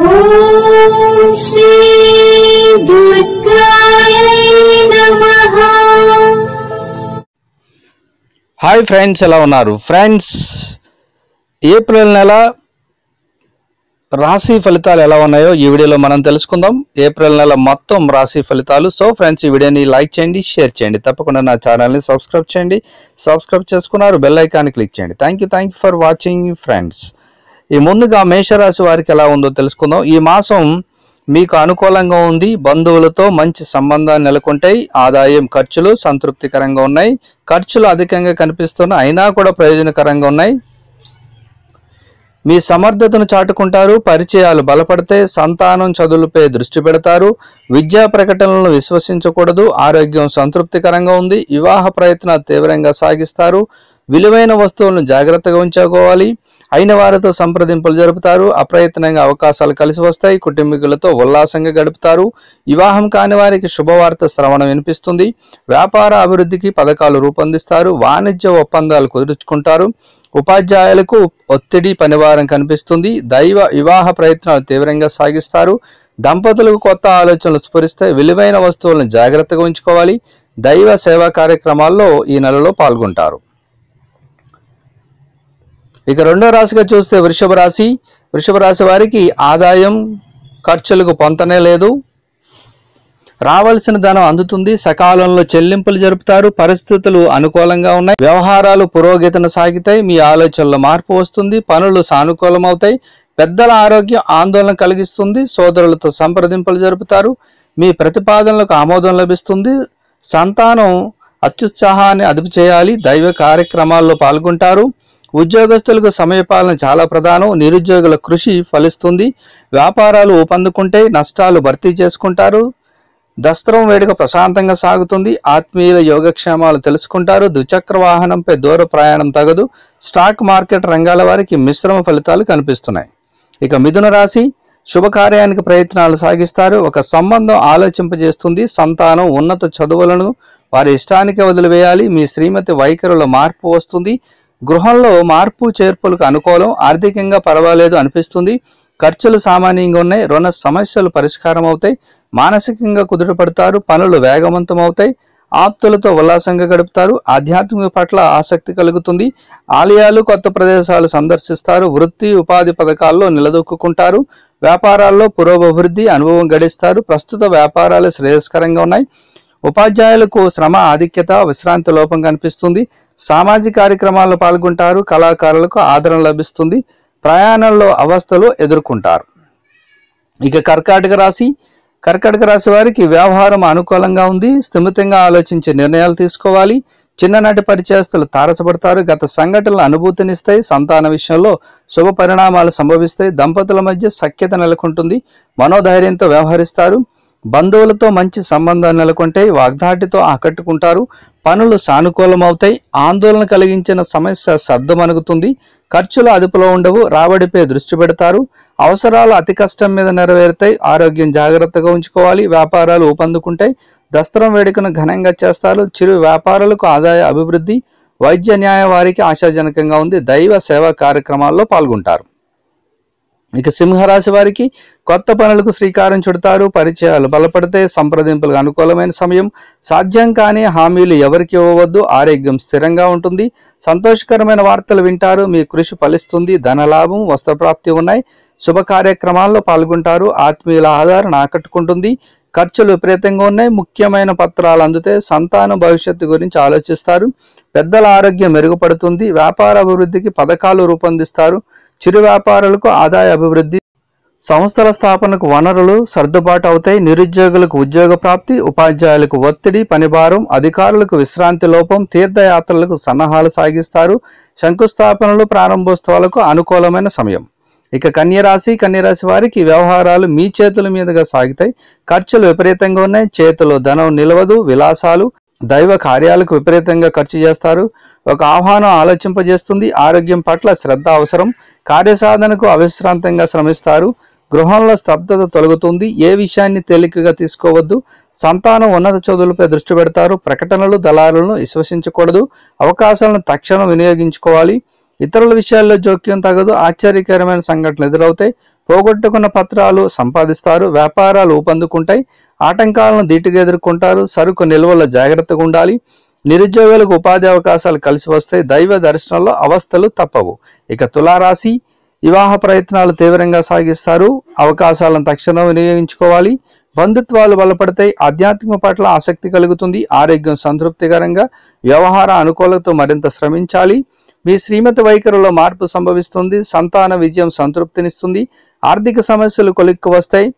ఓం శ్రీ దుర్గాయై నమః. Hi friends, ఎలా ఉన్నారు ఫ్రెండ్స్? ఏప్రిల్ నెల రాశి ఫలితాలు ఎలా ఉన్నాయో ఈ వీడియోలో మనం తెలుసుకుందాం. ఏప్రిల్ నెల మొత్తం రాశి ఫలితాలు. సో ఫ్రెండ్స్, ఈ వీడియోని లైక్ చేయండి, షేర్ చేయండి, తప్పకుండా నా ఛానల్ని సబ్స్క్రైబ్ చేయండి. సబ్స్క్రైబ్ చేసుకున్నారు, బెల్ ఐకాన్ క్లిక్ చేయండి. Thank you for watching friends. ఈ ముందుగా మేషరాశి వారికి ఎలా ఉందో తెలుసుకుందాం. ఈ మాసం మీకు అనుకూలంగా ఉంది. బంధువులతో మంచి సంబంధాలు నెలకొంటాయి. ఆదాయం, ఖర్చులు సంతృప్తికరంగా ఉన్నాయి. ఖర్చులు అధికంగా కనిపిస్తున్నా అయినా కూడా ప్రయోజనకరంగా ఉన్నాయి. మీ సమర్థతను చాటుకుంటారు. పరిచయాలు బలపడితే సంతానం చదువులపై దృష్టి పెడతారు. విద్యా ప్రకటనలను విశ్వసించకూడదు. ఆరోగ్యం సంతృప్తికరంగా ఉంది. వివాహ ప్రయత్నాలు తీవ్రంగా సాగిస్తారు. విలువైన వస్తువులను జాగ్రత్తగా ఉంచుకోవాలి. అయిన వారితో సంప్రదింపులు జరుపుతారు. అప్రయత్నంగా అవకాశాలు కలిసి వస్తాయి. కుటుంబీకులతో ఉల్లాసంగా గడుపుతారు. వివాహం కాని వారికి శుభవార్త శ్రవణం వినిపిస్తుంది. వ్యాపార అభివృద్ధికి పథకాలు రూపొందిస్తారు. వాణిజ్య ఒప్పందాలు కుదుర్చుకుంటారు. ఉపాధ్యాయులకు ఒత్తిడి పనివారం కనిపిస్తుంది. దైవ వివాహ ప్రయత్నాలు తీవ్రంగా సాగిస్తారు. దంపతులకు కొత్త ఆలోచనలు స్ఫురిస్తాయి. విలువైన వస్తువులను జాగ్రత్తగా ఉంచుకోవాలి. దైవ సేవా కార్యక్రమాల్లో ఈ నెలలో పాల్గొంటారు. ఇక రెండో రాశిగా చూస్తే వృషభ రాశి. వృషభ రాశి వారికి ఆదాయం ఖర్చులకు పొంతనే లేదు. రావాల్సిన ధనం అందుతుంది. సకాలంలో చెల్లింపులు జరుపుతారు. పరిస్థితులు అనుకూలంగా ఉన్నాయి. వ్యవహారాలు పురోగతిని సాగుతాయి. మీ ఆలోచనలో మార్పు వస్తుంది. పనులు సానుకూలమవుతాయి. పెద్దల ఆరోగ్యం ఆందోళన కలిగిస్తుంది. సోదరులతో సంప్రదింపులు జరుపుతారు. మీ ప్రతిపాదనలకు ఆమోదం లభిస్తుంది. సంతానం అత్యుత్సాహాన్ని అదుపు చేయాలి. దైవ కార్యక్రమాల్లో పాల్గొంటారు. ఉద్యోగస్తులకు సమయపాలన చాలా ప్రధానం. నిరుద్యోగుల కృషి ఫలిస్తుంది. వ్యాపారాలు ఊపందుకుంటే నష్టాలు భర్తీ చేసుకుంటారు. దసరా వేడుక ప్రశాంతంగా సాగుతుంది. ఆత్మీయుల యోగక్షేమాలు తెలుసుకుంటారు. ద్విచక్ర వాహనంపై దూర ప్రయాణం తగదు. స్టాక్ మార్కెట్ రంగాల వారికి మిశ్రమ ఫలితాలు కనిపిస్తున్నాయి. ఇక మిథున రాశి. శుభకార్యానికి ప్రయత్నాలు సాగిస్తారు. ఒక సంబంధం ఆలోచింపజేస్తుంది. సంతానం ఉన్నత చదువులను వారి ఇష్టానికి వదిలివేయాలి. మీ శ్రీమతి వైఖరిలో మార్పు వస్తుంది. గృహంలో మార్పు చేర్పులకు అనుకూలం. ఆర్థికంగా పర్వాలేదు అనిపిస్తుంది. ఖర్చులు సామాన్యంగా ఉన్నాయి. రుణ సమస్యలు పరిష్కారం అవుతాయి. మానసికంగా కుదుటపడతారు. పనులు వేగవంతం అవుతాయి. ఆప్తులతో ఉల్లాసంగా గడుపుతారు. ఆధ్యాత్మిక పట్ల ఆసక్తి కలుగుతుంది. ఆలయాలు, కొత్త ప్రదేశాలు సందర్శిస్తారు. వృత్తి ఉపాధి పథకాల్లో నిలదొక్కుంటారు. వ్యాపారాల్లో పురోభివృద్ధి అనుభవం గడిస్తారు. ప్రస్తుత వ్యాపారాలు శ్రేయస్కరంగా ఉన్నాయి. ఉపాధ్యాయులకు శ్రమ ఆధిక్యత, విశ్రాంతి లోపం కనిపిస్తుంది. సామాజిక కార్యక్రమాల్లో పాల్గొంటారు. కళాకారులకు ఆదరణ లభిస్తుంది. ప్రయాణంలో అవస్థలు ఎదుర్కొంటారు. ఇక కర్కాటక రాశి. కర్కాటక రాశి వారికి వ్యవహారం అనుకూలంగా ఉంది. స్థిమితంగా ఆలోచించి నిర్ణయాలు తీసుకోవాలి. చిన్ననాటి పరిచయస్తులు తారసపడతారు. గత సంఘటనలు అనుభూతినిస్తాయి. సంతాన విషయంలో శుభ పరిణామాలు సంభవిస్తాయి. దంపతుల మధ్య సఖ్యత నెలకొంటుంది. మనోధైర్యంతో వ్యవహరిస్తారు. బంధువులతో మంచి సంబంధాలు నెలకొంటాయి. వాగ్దాటితో ఆకట్టుకుంటారు. పనులు సానుకూలమవుతాయి. ఆందోళన కలిగించిన సమస్య సర్దుమణుగుతుంది. ఖర్చులు అదుపులో ఉండవు. రాబడిపై దృష్టి పెడతారు. అవసరాలు అతి కష్టం మీద నెరవేరుతాయి. ఆరోగ్యం జాగ్రత్తగా ఉంచుకోవాలి. వ్యాపారాలు ఊపందుకుంటాయి. దసరా వేడుకను ఘనంగా చేస్తారు. చిరు వ్యాపారులకు ఆదాయ అభివృద్ధి. వైద్య న్యాయ వారికి ఆశాజనకంగా ఉంది. దైవ సేవా కార్యక్రమాల్లో పాల్గొంటారు. ఇక సింహరాశి వారికి కొత్త పనులకు శ్రీకారం చుడతారు. పరిచయాలు బలపడితే సంప్రదింపులకు అనుకూలమైన సమయం. సాధ్యం కాని హామీలు ఎవరికి ఇవ్వవద్దు. ఆరోగ్యం స్థిరంగా ఉంటుంది. సంతోషకరమైన వార్తలు వింటారు. మీ కృషి ఫలిస్తుంది. ధనలాభం, వస్త్రప్రాప్తి ఉన్నాయి. శుభ కార్యక్రమాల్లో పాల్గొంటారు. ఆత్మీయుల ఆదరణ ఆకట్టుకుంటుంది. ఖర్చులు విపరీతంగా ఉన్నాయి. ముఖ్యమైన పత్రాలు అందుతే సంతాన భవిష్యత్తు గురించి ఆలోచిస్తారు. పెద్దల ఆరోగ్యం మెరుగుపడుతుంది. వ్యాపార అభివృద్ధికి పథకాలు రూపొందిస్తారు. చిరు వ్యాపారులకు ఆదాయ అభివృద్ధి. సంస్థల స్థాపనకు వనరులు సర్దుబాటు అవుతాయి. నిరుద్యోగులకు ఉద్యోగ ప్రాప్తి. ఉపాధ్యాయులకు ఒత్తిడి, పనిభారం. అధికారులకు విశ్రాంతి లోపం. తీర్థయాత్రలకు సన్నాహాలు సాగిస్తారు. శంకుస్థాపనలు, ప్రారంభోత్సవాలకు అనుకూలమైన సమయం. ఇక కన్యరాశి. కన్యరాశి వారికి వ్యవహారాలు మీ చేతుల మీదుగా సాగుతాయి. ఖర్చులు విపరీతంగా ఉన్నాయి. చేతిలో ధనం నిలవదు. విలాసాలు, దైవ కార్యాలకు విపరీతంగా ఖర్చు చేస్తారు. ఒక ఆహ్వానం ఆలోచింపజేస్తుంది. ఆరోగ్యం పట్ల శ్రద్ధ అవసరం. కార్యసాధనకు అవిశ్రాంతంగా శ్రమిస్తారు. గృహంలో స్తబ్దత తొలగుతుంది. ఏ విషయాన్ని తేలికగా తీసుకోవద్దు. సంతానం ఉన్నత చదువులపై దృష్టి పెడతారు. ప్రకటనలు, దళారులను విశ్వసించకూడదు. అవకాశాలను తక్షణం వినియోగించుకోవాలి. ఇతరుల విషయాల్లో జోక్యం తగదు. ఆశ్చర్యకరమైన సంఘటనలు ఎదురవుతాయి. పోగొట్టుకున్న పత్రాలు సంపాదిస్తారు. వ్యాపారాలు ఊపందుకుంటాయి. ఆటంకాలను ధీటుగా ఎదుర్కొంటారు. సరుకు నిల్వల్లో జాగ్రత్తగా ఉండాలి. నిరుద్యోగులకు ఉపాధి అవకాశాలు కలిసి వస్తాయి. దైవ దర్శనంలో అవస్థలు తప్పవు. ఇక తులారాశి, వివాహ ప్రయత్నాలు తీవ్రంగా సాగిస్తారు. అవకాశాలను తక్షణం వినియోగించుకోవాలి. బంధుత్వాలు బలపడతాయి. ఆధ్యాత్మిక పట్ల ఆసక్తి కలుగుతుంది. ఆరోగ్యం సంతృప్తికరంగా, వ్యవహార అనుకూలతతో మరింత శ్రమించాలి. మీ శ్రీమతి వైఖరిలో మార్పు సంభవిస్తుంది. సంతాన విజయం సంతృప్తినిస్తుంది. ఆర్థిక సమస్యలు కొలిక్కి వస్తాయి.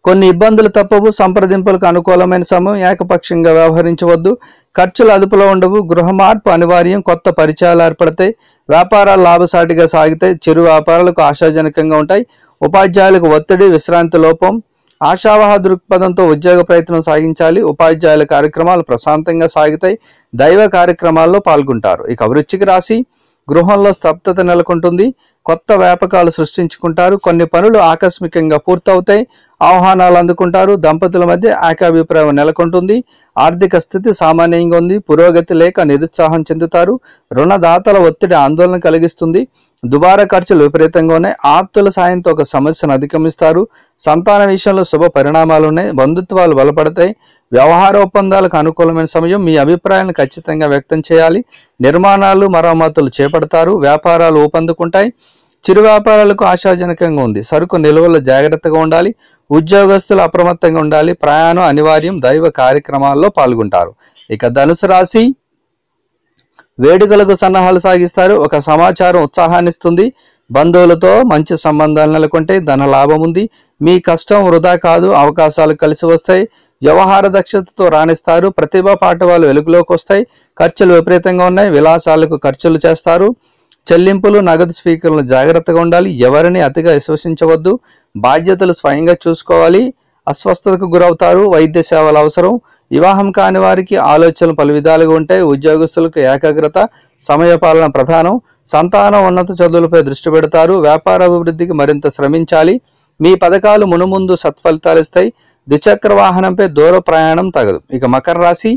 కొన్ని ఇబ్బందులు తప్పవు. సంప్రదింపులకు అనుకూలమైన సమయం. ఏకపక్షంగా వ్యవహరించవద్దు. ఖర్చులు అదుపులో ఉండవు. గృహ మార్పు అనివార్యం. కొత్త పరిచయాలు ఏర్పడతాయి. వ్యాపారాలు లాభసాటిగా సాగుతాయి. చిరు వ్యాపారాలకు ఆశాజనకంగా ఉంటాయి. ఉపాధ్యాయులకు ఒత్తిడి, విశ్రాంతి లోపం. ఆశావహ దృక్పథంతో ఉద్యోగ ప్రయత్నం సాగించాలి. ఉపాధ్యాయుల కార్యక్రమాలు ప్రశాంతంగా సాగుతాయి. దైవ కార్యక్రమాల్లో పాల్గొంటారు. ఇక వృశ్చిక రాశి, గృహంలో స్తబ్దత నెలకొంటుంది. కొత్త వ్యాపకాలు సృష్టించుకుంటారు. కొన్ని పనులు ఆకస్మికంగా పూర్తవుతాయి. ఆహ్వానాలు అందుకుంటారు. దంపతుల మధ్య ఏకాభిప్రాయం నెలకొంటుంది. ఆర్థిక స్థితి సామాన్యంగా ఉంది. పురోగతి లేక నిరుత్సాహం చెందుతారు. రుణదాతల ఒత్తిడి ఆందోళన కలిగిస్తుంది. దుబారా ఖర్చులు విపరీతంగా ఉన్నాయి. ఆప్తుల సాయంతో ఒక సమస్యను అధిగమిస్తారు. సంతాన విషయంలో శుభ పరిణామాలు ఉన్నాయి. బంధుత్వాలు బలపడతాయి. వ్యవహార ఒప్పందాలకు అనుకూలమైన సమయం. మీ అభిప్రాయాలను ఖచ్చితంగా వ్యక్తం చేయాలి. నిర్మాణాలు, మరమ్మతులు చేపడతారు. వ్యాపారాలు ఊపందుకుంటాయి. చిరు వ్యాపారాలకు ఆశాజనకంగా ఉంది. సరుకు నిల్వల్లో జాగ్రత్తగా ఉండాలి. ఉద్యోగస్తులు అప్రమత్తంగా ఉండాలి. ప్రయాణం అనివార్యం. దైవ కార్యక్రమాల్లో పాల్గొంటారు. ఇక ధనుసు రాశి, వేడుకలకు సన్నాహాలు సాగిస్తారు. ఒక సమాచారం ఉత్సాహాన్నిస్తుంది. బంధువులతో మంచి సంబంధాలు నెలకొంటే ధన లాభం ఉంది. మీ కష్టం వృధా కాదు. అవకాశాలు కలిసి వస్తాయి. వ్యవహార దక్షతతో రాణిస్తారు. ప్రతిభా పాఠవాలు వెలుగులోకి వస్తాయి. ఖర్చులు విపరీతంగా ఉన్నాయి. విలాసాలకు ఖర్చులు చేస్తారు. చెల్లింపులు, నగదు స్వీకరణలు జాగ్రత్తగా ఉండాలి. ఎవరిని అతిగా విశ్వసించవద్దు. బాధ్యతలు స్వయంగా చూసుకోవాలి. అస్వస్థతకు గురవుతారు. వైద్య సేవలు అవసరం. వివాహం కాని వారికి ఆలోచనలు పలు విధాలుగా ఉంటాయి. ఉద్యోగస్తులకు ఏకాగ్రత, సమయపాలన ప్రధానం. సంతానం ఉన్నత చదువులపై దృష్టి పెడతారు. వ్యాపార అభివృద్ధికి మరింత శ్రమించాలి. మీ పథకాలు మునుముందు సత్ఫలితాలు ఇస్తాయి. ద్విచక్ర వాహనంపై దూర ప్రయాణం తగదు. ఇక మకర రాశి,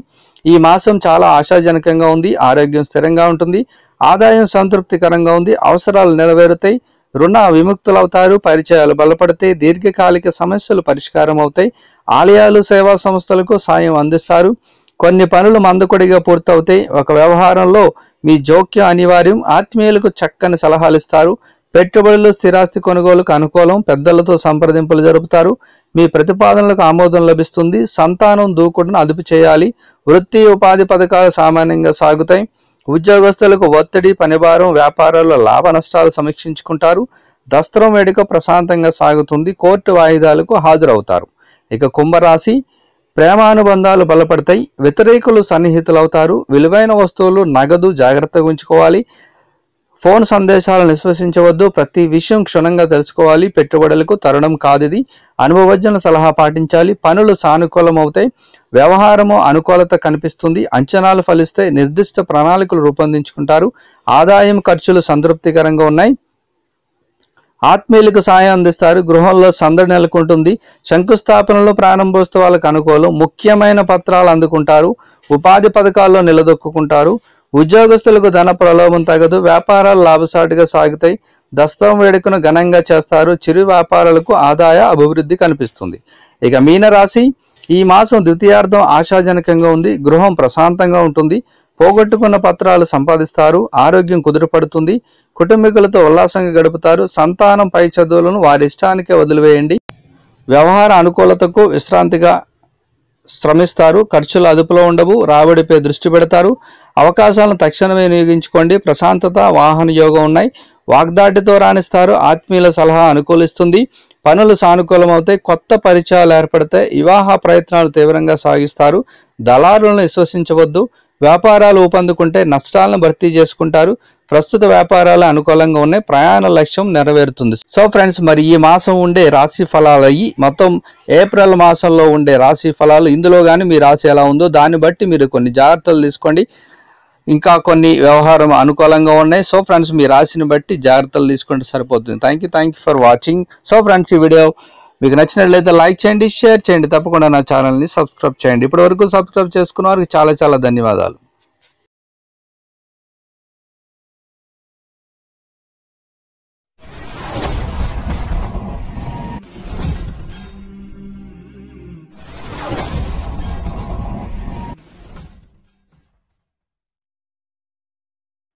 ఈ మాసం చాలా ఆశాజనకంగా ఉంది. ఆరోగ్యం స్థిరంగా ఉంటుంది. ఆదాయం సంతృప్తికరంగా ఉంది. అవసరాలు నెరవేరుతాయి. రుణ విముక్తులవుతారు. పరిచయాలు బలపడితే దీర్ఘకాలిక సమస్యలు పరిష్కారం అవుతాయి. ఆలయాలు, సేవా సంస్థలకు సాయం అందిస్తారు. కొన్ని పనులు మందకొడిగా పూర్తవుతాయి. ఒక వ్యవహారంలో మీ జోక్యం అనివార్యం. ఆత్మీయులకు చక్కని సలహాలు ఇస్తారు. పెట్టుబడులు, స్థిరాస్తి కొనుగోలుకు అనుకూలం. పెద్దలతో సంప్రదింపులు జరుపుతారు. మీ ప్రతిపాదనలకు ఆమోదం లభిస్తుంది. సంతానం దూకుడును అదుపు చేయాలి. వృత్తి, ఉపాధి పథకాలు సామాన్యంగా సాగుతాయి. ఉద్యోగస్తులకు ఒత్తిడి, పనిభారం. వ్యాపారాల్లో లాభ నష్టాలు సమీక్షించుకుంటారు. దస్త్రం వేడుక ప్రశాంతంగా సాగుతుంది. కోర్టు వాయిదాలకు హాజరవుతారు. ఇక కుంభరాశి, ప్రేమానుబంధాలు బలపడతాయి. వ్యతిరేకులు సన్నిహితులవుతారు. విలువైన వస్తువులు, నగదు జాగ్రత్తగా ఉంచుకోవాలి. ఫోన్ సందేశాలను విశ్వసించవద్దు. ప్రతి విషయం క్షుణ్ణంగా తెలుసుకోవాలి. పెట్టుబడులకు తరుణం కాదిది. అనుభవజ్ఞుల సలహా పాటించాలి. పనులు సానుకూలమవుతాయి. వ్యవహారము అనుకూలత కనిపిస్తుంది. అంచనాలు ఫలిస్తే నిర్దిష్ట ప్రణాళికలు రూపొందించుకుంటారు. ఆదాయం, ఖర్చులు సంతృప్తికరంగా ఉన్నాయి. ఆత్మీయులకు సాయం అందిస్తారు. గృహంలో సందడి నెలకొంటుంది. శంకుస్థాపనలో, ప్రారంభోత్సవాలకు అనుకూలం. ముఖ్యమైన పత్రాలు అందుకుంటారు. ఉపాధి పథకాల్లో నిలదొక్కుంటారు. ఉద్యోగస్తులకు ధన ప్రలోభం తగదు. వ్యాపారాలు లాభసాటిగా సాగుతాయి. దస్త్రం వేడుకను ఘనంగా చేస్తారు. చిరు వ్యాపారాలకు ఆదాయ అభివృద్ధి కనిపిస్తుంది. ఇక మీనరాశి, ఈ మాసం ద్వితీయార్థం ఆశాజనకంగా ఉంది. గృహం ప్రశాంతంగా ఉంటుంది. పోగొట్టుకున్న పత్రాలు సంపాదిస్తారు. ఆరోగ్యం కుదురుపడుతుంది. కుటుంబీకులతో ఉల్లాసంగా గడుపుతారు. సంతానం పై చదువులను వారి ఇష్టానికే వదిలివేయండి. వ్యవహార అనుకూలతకు విశ్రాంతిగా శ్రమిస్తారు. ఖర్చులు అదుపులో ఉండవు. రాబడిపై దృష్టి పెడతారు. అవకాశాలను తక్షణమే వినియోగించుకోండి. ప్రశాంతత, వాహన యోగం ఉన్నాయి. వాగ్దాటితో రాణిస్తారు. ఆత్మీయుల సలహా అనుకూలిస్తుంది. పనులు సానుకూలమవుతాయి. కొత్త పరిచయాలు ఏర్పడతాయి. వివాహ ప్రయత్నాలు తీవ్రంగా సాగిస్తారు. దళారులను విశ్వసించవద్దు. వ్యాపారాలు ఊపందుకుంటే నష్టాలను భర్తీ చేసుకుంటారు. ప్రస్తుత వ్యాపారాలు అనుకూలంగా ఉన్నాయి. ప్రయాణ లక్ష్యం నెరవేరుతుంది. సో ఫ్రెండ్స్, మరి ఈ మాసం ఉండే రాశి ఫలాలు అయ్యి మొత్తం ఏప్రిల్ మాసంలో ఉండే రాశి ఫలాలు. ఇందులో కానీ మీ రాశి ఎలా ఉందో దాన్ని బట్టి మీరు కొన్ని జాగ్రత్తలు తీసుకోండి. ఇంకా కొన్ని వ్యవహారం అనుకూలంగా ఉన్నాయి. సో ఫ్రెండ్స్, మీ రాశిని బట్టి జాగ్రత్తలు తీసుకుంటే సరిపోతుంది. Thank you for watching. So friends, ఈ వీడియో మీకు నచ్చినట్లయితే లైక్ చేయండి, షేర్ చేయండి. తప్పకుండా నా ఛానల్ని సబ్స్క్రైబ్ చేయండి. ఇప్పటి వరకు సబ్స్క్రైబ్ చేసుకున్న వారికి చాలా ధన్యవాదాలు.